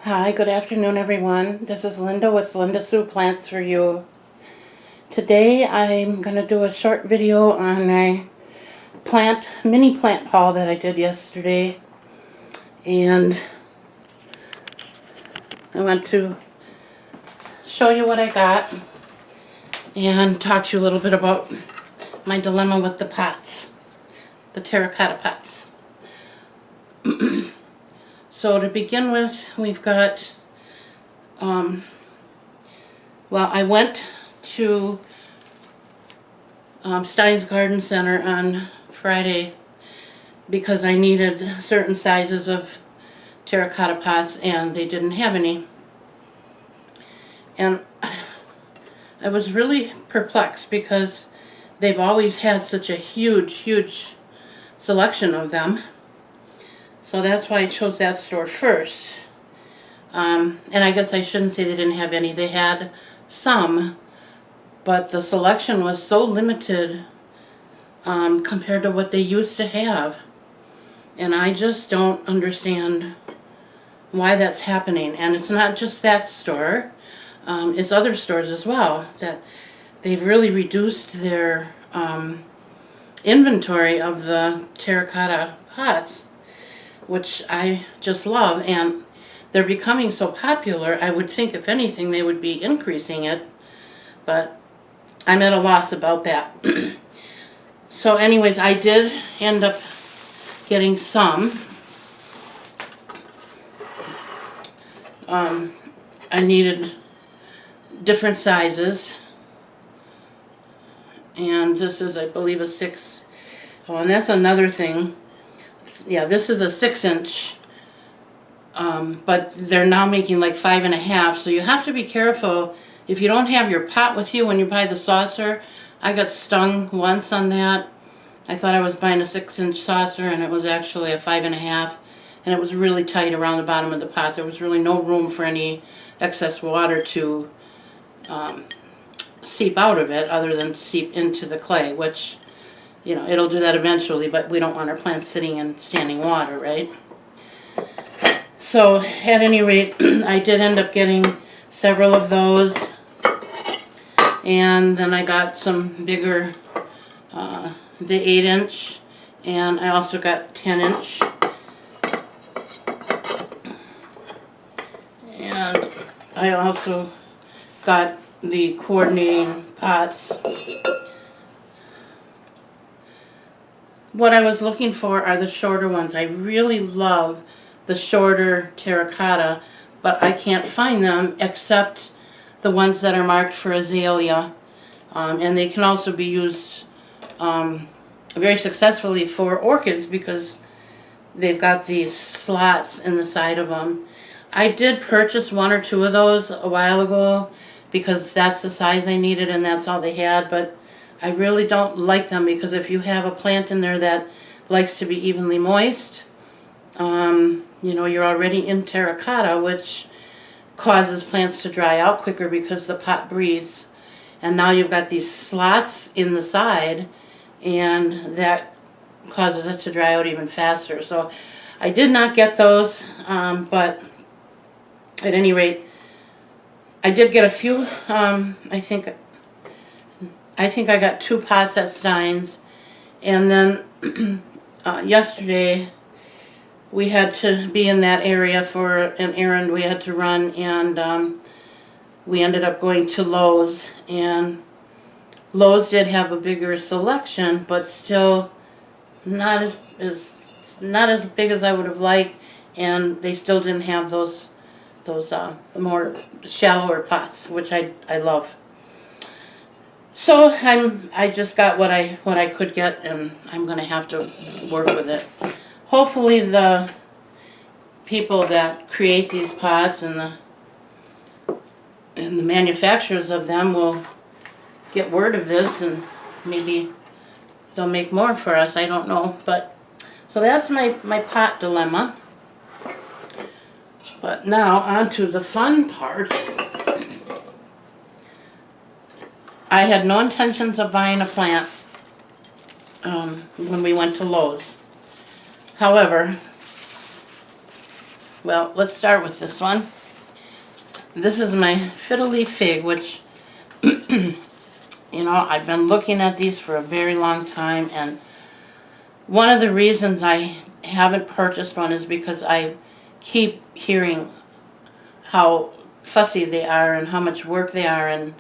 Hi, good afternoon everyone. This is Linda with Linda Sue Plants for You. Today I'm going to do a short video on a mini plant haul that I did yesterday. And I want to show you what I got and talk to you a little bit about my dilemma with the pots, the terracotta pots. So to begin with, we've got, well, I went to Stein's Garden Center on Friday because I needed certain sizes of terracotta pots and they didn't have any. And I was really perplexed because they've always had such a huge selection of them. So that's why I chose that store first. And I guess I shouldn't say they didn't have any. They had some, but the selection was so limited compared to what they used to have. And I just don't understand why that's happening. And it's not just that store. It's other stores as well that they've really reduced their inventory of the terracotta pots, which I just love, and they're becoming so popular. I would think if anything they would be increasing it, but I'm at a loss about that. So anyways, I did end up getting some. I needed different sizes, and this is, I believe, a 6. Oh, and that's another thing. Yeah, this is a 6-inch, but they're now making like 5.5, so you have to be careful if you don't have your pot with you when you buy the saucer. I got stung once on that. I thought I was buying a 6-inch saucer and it was actually a 5.5, and it was really tight around the bottom of the pot. There was really no room for any excess water to seep out of it other than seep into the clay, which, you know, it'll do that eventually, but we don't want our plants sitting in standing water, right? So at any rate, I did end up getting several of those, and then I got some bigger, the 8-inch, and I also got 10-inch, and I also got the coordinating pots. What I was looking for are the shorter ones. I really love the shorter terracotta, but I can't find them except the ones that are marked for azalea. And they can also be used very successfully for orchids because they've got these slots in the side of them. I did purchase 1 or 2 of those a while ago because that's the size I needed and that's all they had, but I really don't like them because if you have a plant in there that likes to be evenly moist, you know, you're already in terracotta, which causes plants to dry out quicker because the pot breathes. And now you've got these slots in the side, and that causes it to dry out even faster. So I did not get those, but at any rate, I did get a few. I think I got 2 pots at Stein's, and then yesterday we had to be in that area for an errand we had to run, and we ended up going to Lowe's, and Lowe's did have a bigger selection, but still not as big as I would have liked, and they still didn't have those more shallower pots, which I love. So I just got what I could get, and I'm going to have to work with it. Hopefully the people that create these pots and the manufacturers of them will get word of this, and maybe they'll make more for us. I don't know, but so that's my pot dilemma. But now on to the fun part. I had no intentions of buying a plant when we went to Lowe's. However, Well, let's start with this one. This is my fiddle leaf fig, which, you know, I've been looking at these for a very long time, and one of the reasons I haven't purchased one is because I keep hearing how fussy they are and how much work they are, and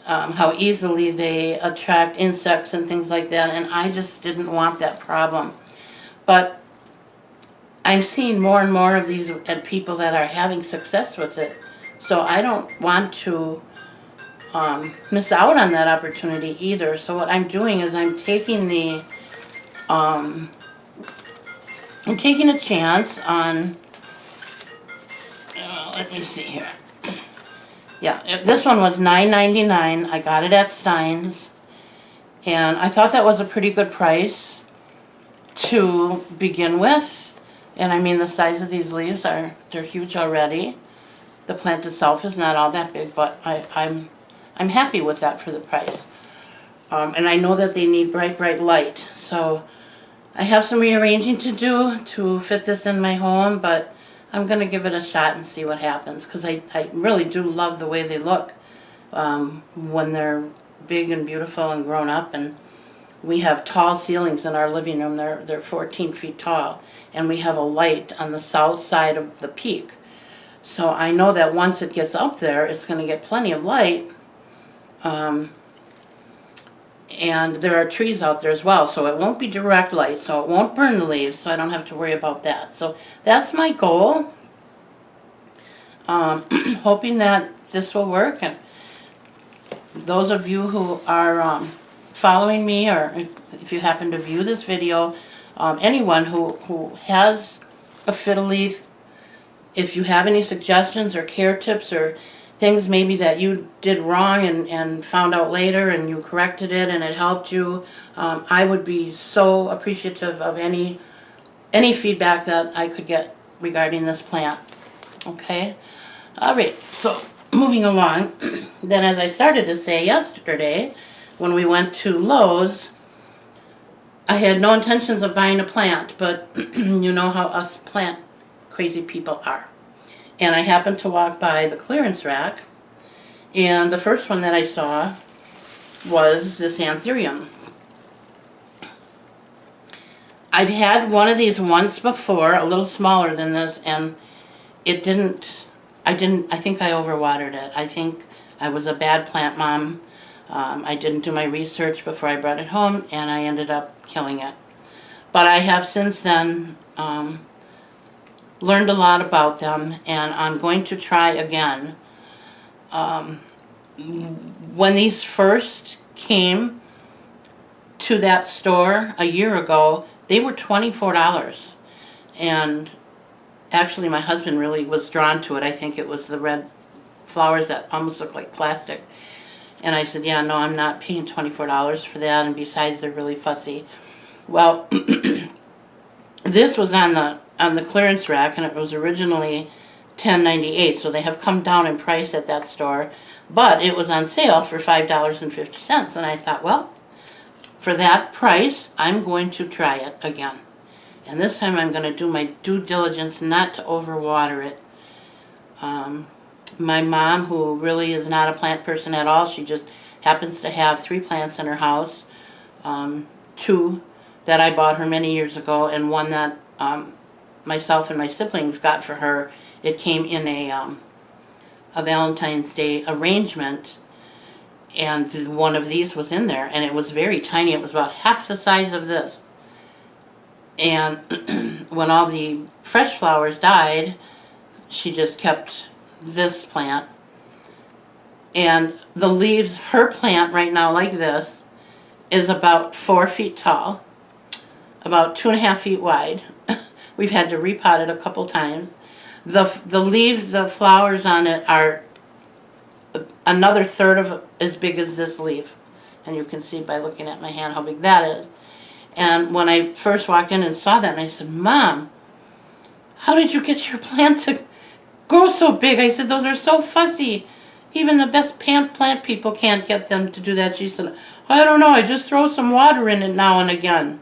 how easily they attract insects and things like that, and I just didn't want that problem. But I'm seeing more and more of these at people that are having success with it, so I don't want to miss out on that opportunity either. So what I'm doing is I'm taking a chance on, let me see here. Yeah, this one was $9.99. I got it at Stein's, and I thought that was a pretty good price to begin with. And I mean, the size of these leaves they're huge already. The plant itself is not all that big, but I'm happy with that for the price. And I know that they need bright light, so I have some rearranging to do to fit this in my home, but I'm going to give it a shot and see what happens, because I really do love the way they look when they're big and beautiful and grown up. And we have tall ceilings in our living room. They're 14 feet tall, and we have a light on the south side of the peak. So I know that once it gets up there, it's going to get plenty of light. And there are trees out there as well, so it won't be direct light, so it won't burn the leaves, so I don't have to worry about that. So that's my goal. Hoping that this will work. And those of you who are following me, or if you happen to view this video, anyone who has a fiddle leaf, if you have any suggestions or care tips or things maybe that you did wrong and found out later and you corrected it and it helped you, I would be so appreciative of any feedback that I could get regarding this plant. Okay? Alright, so moving along, then as I started to say yesterday, when we went to Lowe's, I had no intentions of buying a plant, but you know how us plant crazy people are. And I happened to walk by the clearance rack, and the first one that I saw was this anthurium. I've had one of these once before, a little smaller than this, and I think I overwatered it. I think I was a bad plant mom. I didn't do my research before I brought it home, and I ended up killing it. But I have since then learned a lot about them, and I'm going to try again. When these first came to that store a year ago, they were $24. And actually my husband really was drawn to it. I think it was the red flowers that almost look like plastic. And I said, yeah, no, I'm not paying $24 for that, and besides they're really fussy. Well, this was on the clearance rack, and it was originally $10.98, so they have come down in price at that store, but it was on sale for $5.50, and I thought, well, for that price, I'm going to try it again. And this time I'm going to do my due diligence not to overwater it. My mom, who really is not a plant person at all, she just happens to have 3 plants in her house, 2 that I bought her many years ago, and one that myself and my siblings got for her. It came in a Valentine's Day arrangement, and one of these was in there, and it was very tiny. It was about half the size of this. And when all the fresh flowers died, she just kept this plant. And the leaves, her plant right now like this, is about 4 feet tall, about 2.5 feet wide. We've had to repot it a couple times. The leaves, the flowers on it are another third of as big as this leaf. And you can see by looking at my hand how big that is. And when I first walked in and saw that, and I said, Mom, how did you get your plant to grow so big? I said, those are so fussy. Even the best plant people can't get them to do that. She said, I don't know, I just throw some water in it now and again.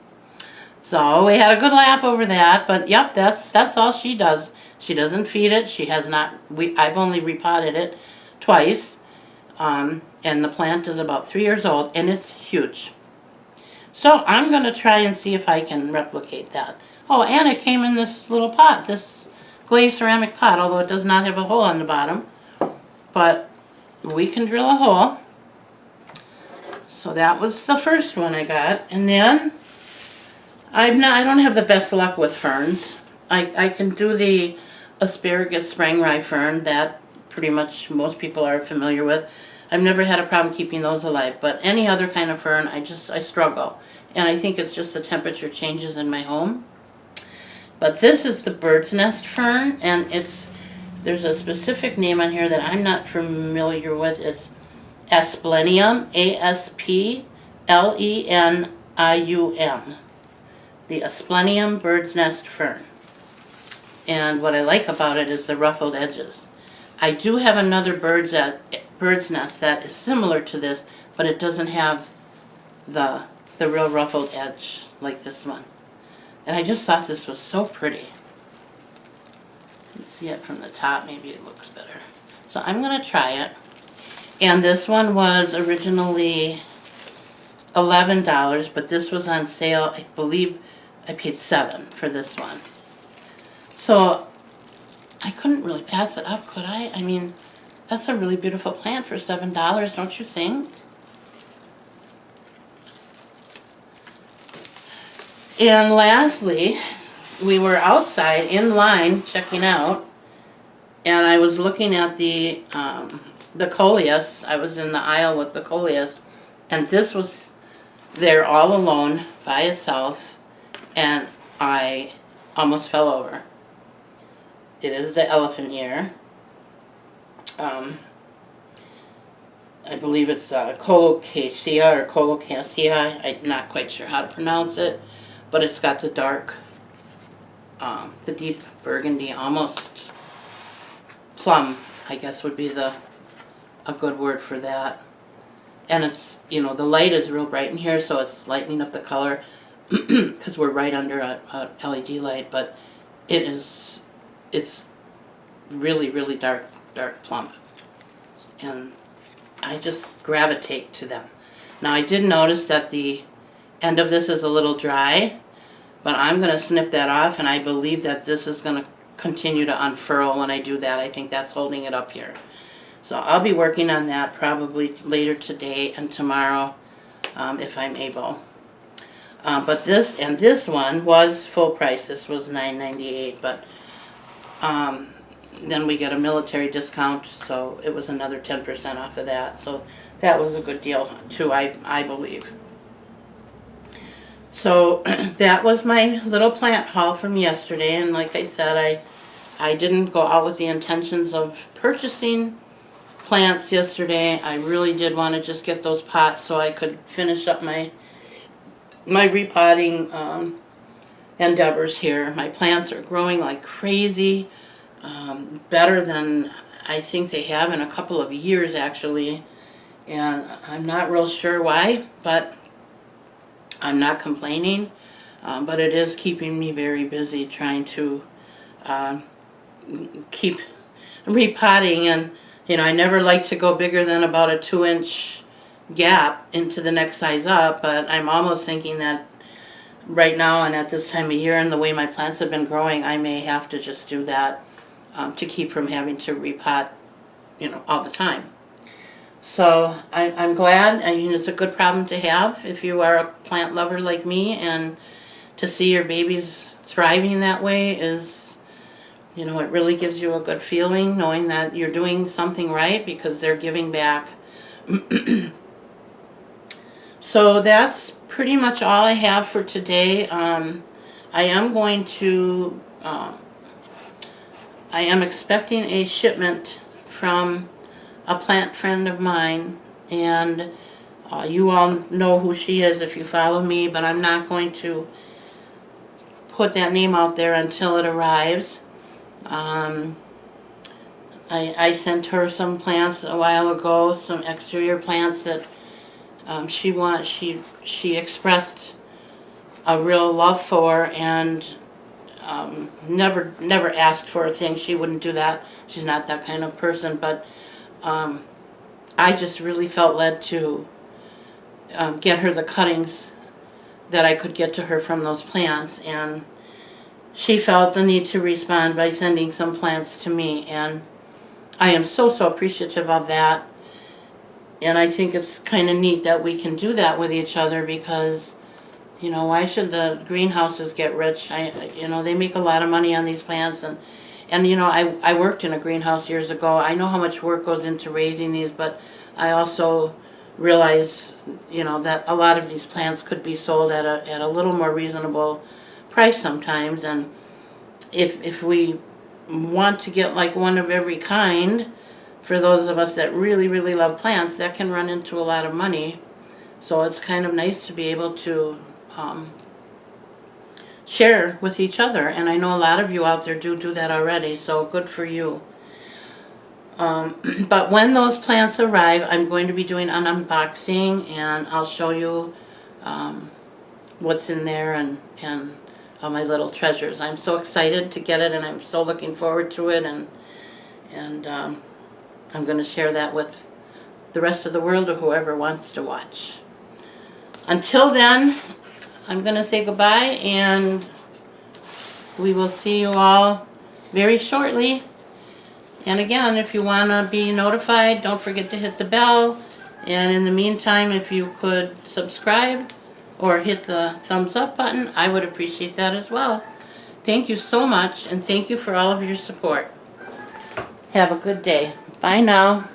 So we had a good laugh over that, but yep, that's all she does. She doesn't feed it. She has not, I've only repotted it twice. And the plant is about 3 years old, and it's huge. So I'm going to try and see if I can replicate that. Oh, and it came in this little pot, this glazed ceramic pot, although it does not have a hole on the bottom. But we can drill a hole. So that was the first one I got. And then I don't have the best luck with ferns. I can do the asparagus sprang rye fern that pretty much most people are familiar with. I've never had a problem keeping those alive, but any other kind of fern, I struggle. And I think it's just the temperature changes in my home. But this is the bird's nest fern, and there's a specific name on here that I'm not familiar with. It's Asplenium, Asplenium, the Asplenium bird's nest fern. And what I like about it is the ruffled edges. I do have another bird's nest that is similar to this, but it doesn't have the real ruffled edge like this one. And I just thought this was so pretty. You can see it from the top, maybe it looks better. So I'm going to try it. And this one was originally $11, but this was on sale. I believe I paid $7 for this one. So I couldn't really pass it up, could I? I mean, that's a really beautiful plant for $7, don't you think? And lastly, we were outside in line checking out, and I was looking at the coleus. I was in the aisle with the coleus, and this was there all alone by itself, and I almost fell over. It is the elephant ear. I believe it's colocasia or colocasia. I'm not quite sure how to pronounce it, but it's got the dark, the deep burgundy, almost plum, I guess would be a good word for that. And it's, the light is real bright in here, so it's lightening up the color because we're right under a LED light, but it's really, really dark plum. And I just gravitate to them. Now I did notice that the end of this is a little dry, but I'm going to snip that off, and I believe that this is going to continue to unfurl when I do that. I think that's holding it up here. So I'll be working on that probably later today and tomorrow if I'm able. But this one was full price. This was $9.98, but then we get a military discount, so it was another 10% off of that. So that was a good deal too, I believe. So that was my little plant haul from yesterday, and like I said, I didn't go out with the intentions of purchasing plants yesterday. I really did want to just get those pots so I could finish up my repotting endeavors here. My plants are growing like crazy, better than I think they have in a couple of years actually, and I'm not real sure why, but I'm not complaining, but it is keeping me very busy trying to keep repotting. And I never like to go bigger than about a 2-inch gap into the next size up, but I'm almost thinking that right now and at this time of year and the way my plants have been growing, I may have to just do that to keep from having to repot all the time. So I'm glad. I mean, it's a good problem to have if you are a plant lover like me, and to see your babies thriving that way is, it really gives you a good feeling knowing that you're doing something right because they're giving back. So that's pretty much all I have for today. I am expecting a shipment from a plant friend of mine, and you all know who she is if you follow me, but I'm not going to put that name out there until it arrives. I sent her some plants a while ago, some exterior plants that she expressed a real love for, and never asked for a thing. She wouldn't do that. She's not that kind of person. But I just really felt led to get her the cuttings that I could get to her from those plants, and she felt the need to respond by sending some plants to me, and I am so appreciative of that. And I think it's kind of neat that we can do that with each other, because you know, why should the greenhouses get rich? You know, they make a lot of money on these plants, and you know, I worked in a greenhouse years ago. I know how much work goes into raising these, but I also realize, you know, that a lot of these plants could be sold at a little more reasonable price sometimes. And if we want to get like one of every kind, for those of us that really love plants, that can run into a lot of money. So it's kind of nice to be able to share with each other, and I know a lot of you out there do that already, so good for you. But when those plants arrive, I'm going to be doing an unboxing, and I'll show you what's in there and all my little treasures. I'm so excited to get it, and I'm so looking forward to it, and I'm going to share that with the rest of the world or whoever wants to watch. Until then, I'm going to say goodbye, and we will see you all very shortly. And again, if you want to be notified, don't forget to hit the bell. And in the meantime, if you could subscribe or hit the thumbs up button, I would appreciate that as well. Thank you so much, and thank you for all of your support. Have a good day. Bye now.